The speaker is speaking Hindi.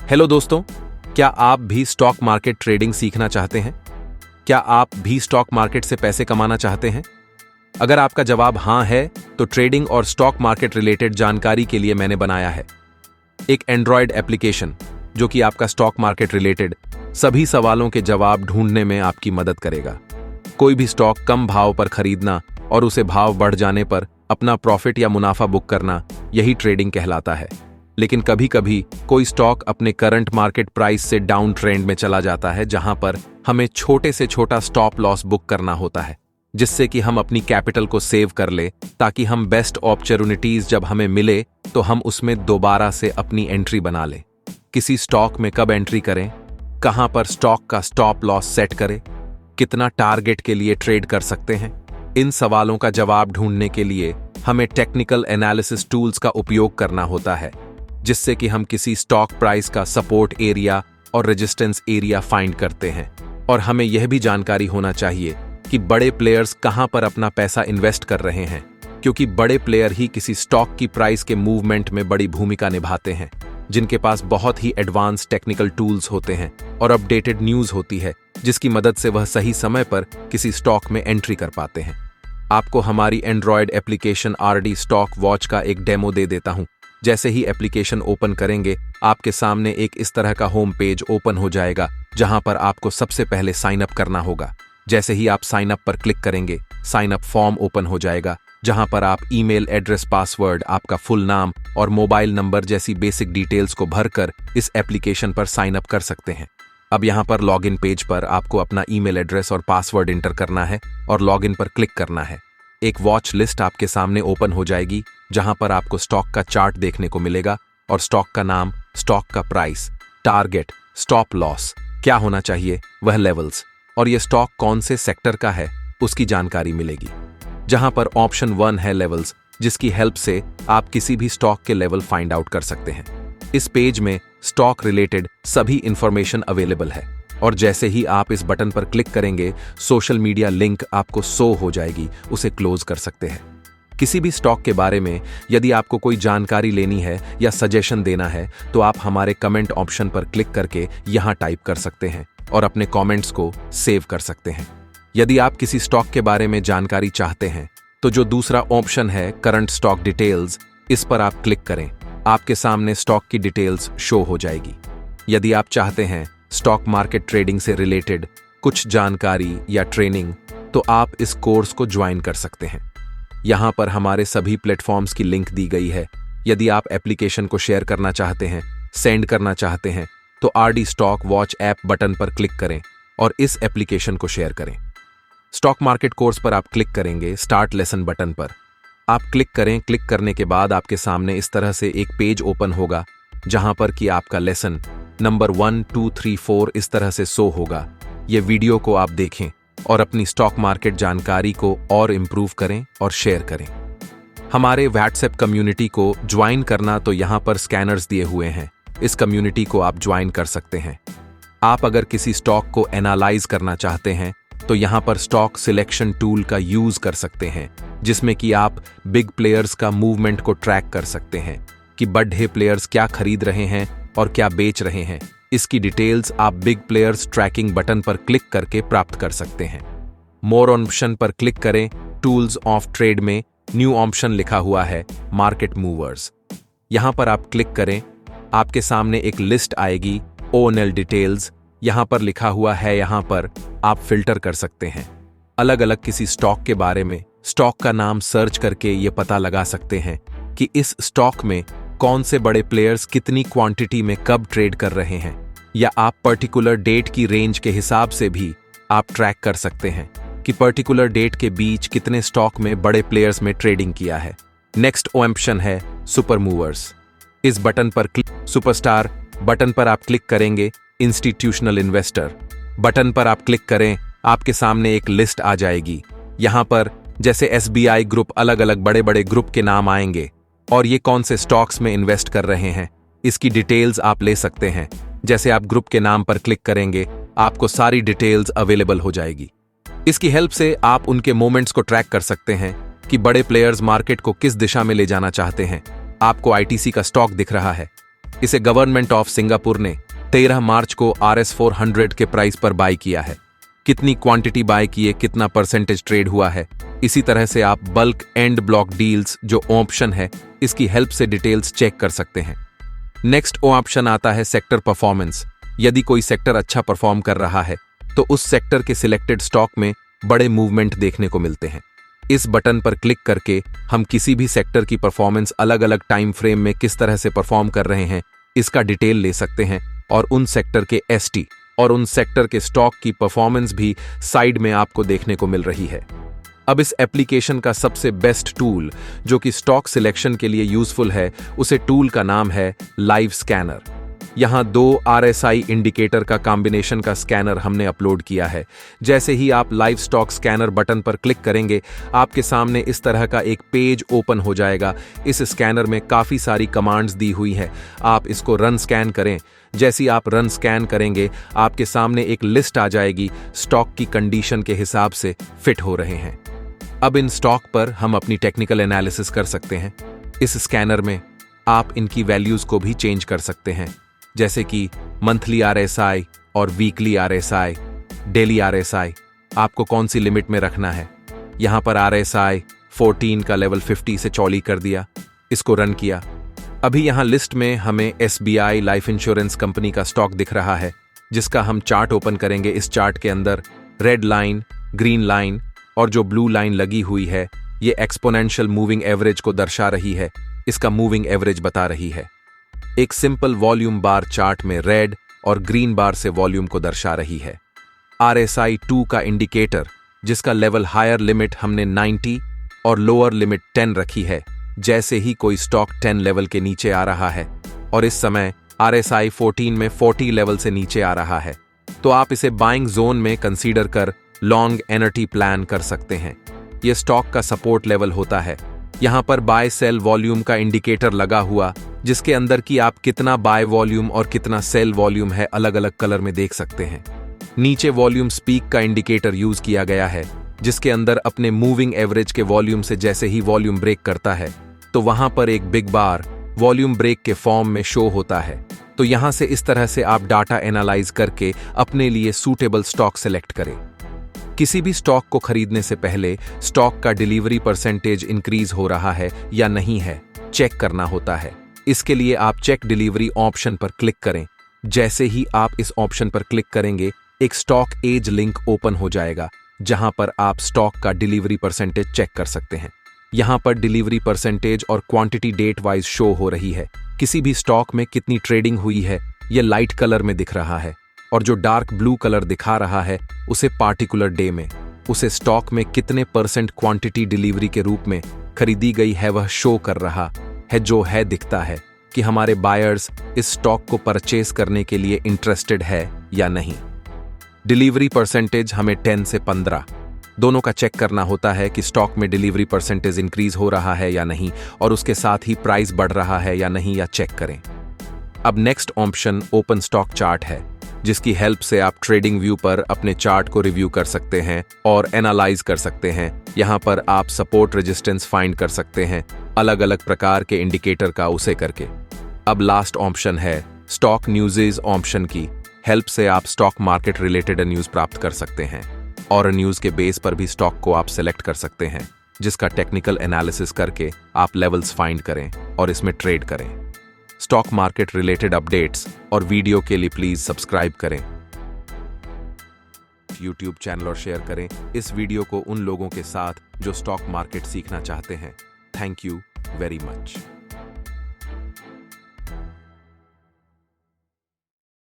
हेलो दोस्तों, क्या आप भी स्टॉक मार्केट ट्रेडिंग सीखना चाहते हैं? क्या आप भी स्टॉक मार्केट से पैसे कमाना चाहते हैं? अगर आपका जवाब हां है, तो ट्रेडिंग और स्टॉक मार्केट रिलेटेड जानकारी के लिए मैंने बनाया है एक एंड्रॉयड एप्लीकेशन जो कि आपका स्टॉक मार्केट रिलेटेड सभी सवालों के जवाब ढूंढने में आपकी मदद करेगा। कोई भी स्टॉक कम भाव पर खरीदना और उसे भाव बढ़ जाने पर अपना प्रॉफिट या मुनाफा बुक करना, यही ट्रेडिंग कहलाता है। लेकिन कभी कभी कोई स्टॉक अपने करंट मार्केट प्राइस से डाउन ट्रेंड में चला जाता है, जहां पर हमें छोटे से छोटा स्टॉप लॉस बुक करना होता है, जिससे कि हम अपनी कैपिटल को सेव कर ले, ताकि हम बेस्ट अपॉर्चुनिटीज जब हमें मिले तो हम उसमें दोबारा से अपनी एंट्री बना ले। किसी स्टॉक में कब एंट्री करें, कहां पर स्टॉक का स्टॉप लॉस सेट करें, कितना टारगेट के लिए ट्रेड कर सकते हैं, इन सवालों का जवाब ढूंढने के लिए हमें टेक्निकल एनालिसिस टूल्स का उपयोग करना होता है, जिससे कि हम किसी स्टॉक प्राइस का सपोर्ट एरिया और रेजिस्टेंस एरिया फाइंड करते हैं। और हमें यह भी जानकारी होना चाहिए कि बड़े प्लेयर्स कहां पर अपना पैसा इन्वेस्ट कर रहे हैं, क्योंकि बड़े प्लेयर ही किसी स्टॉक की प्राइस के मूवमेंट में बड़ी भूमिका निभाते हैं, जिनके पास बहुत ही एडवांस टेक्निकल टूल्स होते हैं और अपडेटेड न्यूज होती है, जिसकी मदद से वह सही समय पर किसी स्टॉक में एंट्री कर पाते हैं। आपको हमारी Android application RD stock watch का एक डेमो दे देता हूं। जैसे ही एप्लीकेशन ओपन करेंगे, आपके सामने एक इस तरह का होम पेज ओपन हो जाएगा, जहां पर आपको सबसे पहले साइन अप करना होगा। जैसे ही आप साइन अप पर क्लिक करेंगे, साइन अप फॉर्म ओपन हो जाएगा, जहां पर आप ईमेल एड्रेस, पासवर्ड, आपका फुल नाम और मोबाइल नंबर जैसी बेसिक डिटेल्स को भरकर इस एप्लीकेशन पर साइन अप कर सकते हैं। अब यहां पर लॉगिन पेज पर आपको अपना ईमेल एड्रेस और पासवर्ड इंटर करना है और लॉगिन पर क्लिक करना है। एक वॉच लिस्ट आपके सामने ओपन हो जाएगी, जहां पर आपको स्टॉक का चार्ट देखने को मिलेगा और स्टॉक का नाम, स्टॉक का प्राइस, टारगेट, स्टॉप लॉस, क्या होना चाहिए वह लेवल्स, और यह स्टॉक कौन से सेक्टर का है उसकी जानकारी मिलेगी। जहां पर ऑप्शन 1 है लेवल्स, जिसकी हेल्प से आप किसी भी स्टॉक के लेवल फाइंड आउट कर सकते हैं। इस पेज में स्टॉक रिलेटेड सभी इंफॉर्मेशन अवेलेबल है, और जैसे ही आप इस बटन पर क्लिक करेंगे, सोशल मीडिया लिंक आपको शो हो जाएगी, उसे क्लोज कर सकते हैं। किसी भी स्टॉक के बारे में यदि आपको कोई जानकारी लेनी है या सजेशन देना है, तो आप हमारे कमेंट ऑप्शन पर क्लिक करके यहां टाइप कर सकते हैं और अपने कमेंट्स को सेव कर सकते हैं। यदि आप किसी स्टॉक के बारे में जानकारी चाहते हैं, तो जो दूसरा ऑप्शन है करंट स्टॉक डिटेल्स, इस पर आप क्लिक करें, आपके सामने स्टॉक की डिटेल्स शो हो जाएगी। यदि आप चाहते हैं स्टॉक मार्केट ट्रेडिंग से रिलेटेड कुछ जानकारी या ट्रेनिंग, तो आप इस कोर्स को ज्वाइन कर सकते हैं। यहां पर हमारे सभी प्लेटफॉर्म्स की लिंक दी गई है। यदि आप एप्लीकेशन को शेयर करना चाहते हैं, सेंड करना चाहते हैं, तो RD stock watch app button पर क्लिक करें और इस एप्लीकेशन को शेयर करें। स्टॉक मार्केट कोर्स पर आप क्लिक करेंगे, स्टार्ट लेसन बटन पर आप क्लिक करें। क्लिक करने के बाद आपके सामने इस तरह से एक पेज ओपन होगा, जहां पर कि आपका लेसन नंबर 1, 2, 3, 4 इस तरह से शो होगा। ये वीडियो को आप देखें और अपनी स्टॉक मार्केट जानकारी को और इम्प्रूव करें और शेयर करें। हमारे व्हाट्सएप कम्युनिटी को ज्वाइन करना, तो यहां पर स्कैनर्स दिए हुए हैं, इस कम्युनिटी को आप ज्वाइन कर सकते हैं। आप अगर किसी स्टॉक को एनालाइज करना चाहते हैं, तो यहां पर स्टॉक सिलेक्शन टूल का यूज कर सकते हैं, जिसमें कि आप बिग प्लेयर्स का मूवमेंट को ट्रैक कर सकते हैं कि बड़े प्लेयर्स क्या खरीद रहे हैं और क्या बेच रहे हैं। इसकी डिटेल्स आप बिग प्लेयर्स ट्रैकिंग बटन पर क्लिक करके प्राप्त कर सकते हैं। मोर ऑप्शन पर क्लिक करें। टूल्स ऑफ ट्रेड में न्यू ऑप्शन लिखा हुआ है मार्केट मूवर्स। यहां पर आप क्लिक करें, आपके सामने एक लिस्ट आएगी ONL डिटेल्स, यहां पर लिखा हुआ है। यहां पर आप फिल्टर कर सकते हैं अलग अलग किसी स्टॉक के बारे में। स्टॉक का नाम सर्च करके ये पता लगा सकते हैं कि इस स्टॉक में कौन से बड़े प्लेयर्स कितनी क्वांटिटी में कब ट्रेड कर रहे हैं, या आप पर्टिकुलर डेट की रेंज के हिसाब से भी आप ट्रैक कर सकते हैं कि पर्टिकुलर डेट के बीच कितने स्टॉक में बड़े प्लेयर्स में ट्रेडिंग किया है। नेक्स्ट ऑप्शन है सुपर मूवर्स। इस बटन पर सुपरस्टार बटन पर आप क्लिक करेंगे। इंस्टीट्यूशनल इन्वेस्टर बटन पर आप क्लिक करें, आपके सामने एक लिस्ट आ जाएगी। यहां पर जैसे SBI ग्रुप, अलग अलग बड़े बड़े ग्रुप के नाम आएंगे और ये कौन से स्टॉक्स में इन्वेस्ट कर रहे हैं, इसकी डिटेल्स आप ले सकते हैं। जैसे आप ग्रुप के नाम पर क्लिक करेंगे, आपको सारी डिटेल्स अवेलेबल हो जाएगी। इसकी हेल्प से आप उनके मोमेंट्स को ट्रैक कर सकते हैं कि बड़े प्लेयर्स मार्केट को किस दिशा में ले जाना चाहते हैं। आपको ITC का स्टॉक दिख रहा है, इसे गवर्नमेंट ऑफ सिंगापुर ने 13 मार्च को RS400 के प्राइस पर बाय किया है। कितनी क्वांटिटी बाय किए, कितना परसेंटेज ट्रेड हुआ है, इसी तरह से आप बल्क एंड ब्लॉक डील्स जो ऑप्शन है इसकी हेल्प से डिटेल्स चेक कर सकते हैं। नेक्स्ट ऑप्शन आता है सेक्टर परफॉर्मेंस। यदि कोई सेक्टर अच्छा परफॉर्म कर रहा है तो उस सेक्टर के सिलेक्टेड स्टॉक में बड़े मूवमेंट देखने को मिलते हैं। इस बटन पर क्लिक करके हम किसी भी सेक्टर की परफॉर्मेंस अलग अलग टाइम फ्रेम में किस तरह से परफॉर्म कर रहे हैं इसका डिटेल ले सकते हैं और उन सेक्टर के ST और उन सेक्टर के स्टॉक की परफॉर्मेंस भी साइड में आपको देखने को मिल रही है। अब इस एप्लीकेशन का सबसे बेस्ट टूल जो कि स्टॉक सिलेक्शन के लिए यूजफुल है, उसे टूल का नाम है लाइव स्कैनर। यहाँ 2 RSI इंडिकेटर का कॉम्बिनेशन का स्कैनर हमने अपलोड किया है। जैसे ही आप लाइव स्टॉक स्कैनर बटन पर क्लिक करेंगे आपके सामने इस तरह का एक पेज ओपन हो जाएगा। इस स्कैनर में काफ़ी सारी कमांड्स दी हुई हैं, आप इसको रन स्कैन करें। जैसी आप रन स्कैन करेंगे आपके सामने एक लिस्ट आ जाएगी, स्टॉक की कंडीशन के हिसाब से फिट हो रहे हैं। अब इन स्टॉक पर हम अपनी टेक्निकल एनालिसिस कर सकते हैं। इस स्कैनर में आप इनकी वैल्यूज को भी चेंज कर सकते हैं, जैसे कि मंथली RSI और वीकली RSI, डेली RSI, आपको कौन सी लिमिट में रखना है। यहां पर RSI 14 का लेवल 50 से 40 कर दिया, इसको रन किया। अभी यहां लिस्ट में हमें SBI लाइफ इंश्योरेंस कंपनी का स्टॉक दिख रहा है, जिसका हम चार्ट ओपन करेंगे। इस चार्ट के अंदर रेड लाइन, ग्रीन लाइन और जो ब्लू लाइन लगी हुई है ये एक्सपोनेंशियल मूविंग एवरेज को दर्शा रही है, इसका मूविंग एवरेज बता रही है। एक सिंपल वॉल्यूम बार चार्ट में रेड और ग्रीन बार से वॉल्यूम को दर्शा रही है। RSI 2 का इंडिकेटर जिसका लेवल हायर लिमिट हमने 90 और लोअर लिमिट 10 रखी है। जैसे ही कोई स्टॉक 10 लेवल के नीचे आ रहा है और इस समय RSI 14 में 40 लेवल से नीचे आ रहा है तो आप इसे बाइंग जोन में कंसीडर कर लॉन्ग एनर्टी प्लान कर सकते हैं। यह स्टॉक का सपोर्ट लेवल होता है। यहां पर बाय सेल वॉल्यूम का इंडिकेटर लगा हुआ, जिसके अंदर की आप कितना बाय वॉल्यूम और कितना सेल वॉल्यूम है अलग अलग कलर में देख सकते हैं। नीचे वॉल्यूम स्पीक का इंडिकेटर यूज किया गया है, जिसके अंदर अपने मूविंग एवरेज के वॉल्यूम से जैसे ही वॉल्यूम ब्रेक करता है तो वहां पर एक बिग बार वॉल्यूम ब्रेक के फॉर्म में शो होता है। तो यहां से इस तरह से आप डाटा एनालाइज करके अपने लिए सूटेबल स्टॉक सेलेक्ट करें। किसी भी स्टॉक को खरीदने से पहले स्टॉक का डिलीवरी परसेंटेज इंक्रीज हो रहा है या नहीं है चेक करना होता है। इसके लिए आप चेक डिलीवरी ऑप्शन पर क्लिक करें। जैसे ही आप इस ऑप्शन पर क्लिक करेंगे एक स्टॉक एज लिंक ओपन हो जाएगा, जहां पर आप स्टॉक का डिलीवरी परसेंटेज चेक कर सकते हैं। यहां पर डिलीवरी परसेंटेज और क्वांटिटी डेट वाइज शो हो रही है। किसी भी स्टॉक में कितनी ट्रेडिंग हुई है यह लाइट कलर में दिख रहा है और जो डार्क ब्लू कलर दिखा रहा है उसे पार्टिकुलर डे में उसे स्टॉक में कितने % क्वांटिटी डिलीवरी के रूप में खरीदी गई है वह शो कर रहा है। जो है दिखता है कि हमारे बायर्स इस स्टॉक को परचेज करने के लिए इंटरेस्टेड है या नहीं। डिलीवरी परसेंटेज हमें 10 से 15 दोनों का चेक करना होता है कि स्टॉक में डिलीवरी परसेंटेज इंक्रीज हो रहा है या नहीं और उसके साथ ही प्राइस बढ़ रहा है या नहीं या चेक करें। अब next option open stock chart है, जिसकी हेल्प से आप ट्रेडिंग व्यू पर अपने चार्ट को रिव्यू कर सकते हैं और एनालाइज कर सकते हैं। यहां पर आप सपोर्ट रेजिस्टेंस फाइंड कर सकते हैं अलग अलग प्रकार के इंडिकेटर का उसे करके। अब लास्ट ऑप्शन है स्टॉक न्यूज़ ऑप्शन की हेल्प से आप स्टॉक मार्केट रिलेटेड न्यूज़ प्राप्त कर सकते हैं और न्यूज़ के बेस पर भी स्टॉक को आप सेलेक्ट कर सकते हैं, जिसका टेक्निकल एनालिसिस करके आप लेवल्स फाइंड करें और इसमें ट्रेड करें। स्टॉक मार्केट रिलेटेड अपडेट्स और वीडियो के लिए प्लीज सब्सक्राइब करें यूट्यूब चैनल और शेयर करें इस वीडियो को उन लोगों के साथ जो स्टॉक मार्केट सीखना चाहते हैं। Thank you very much.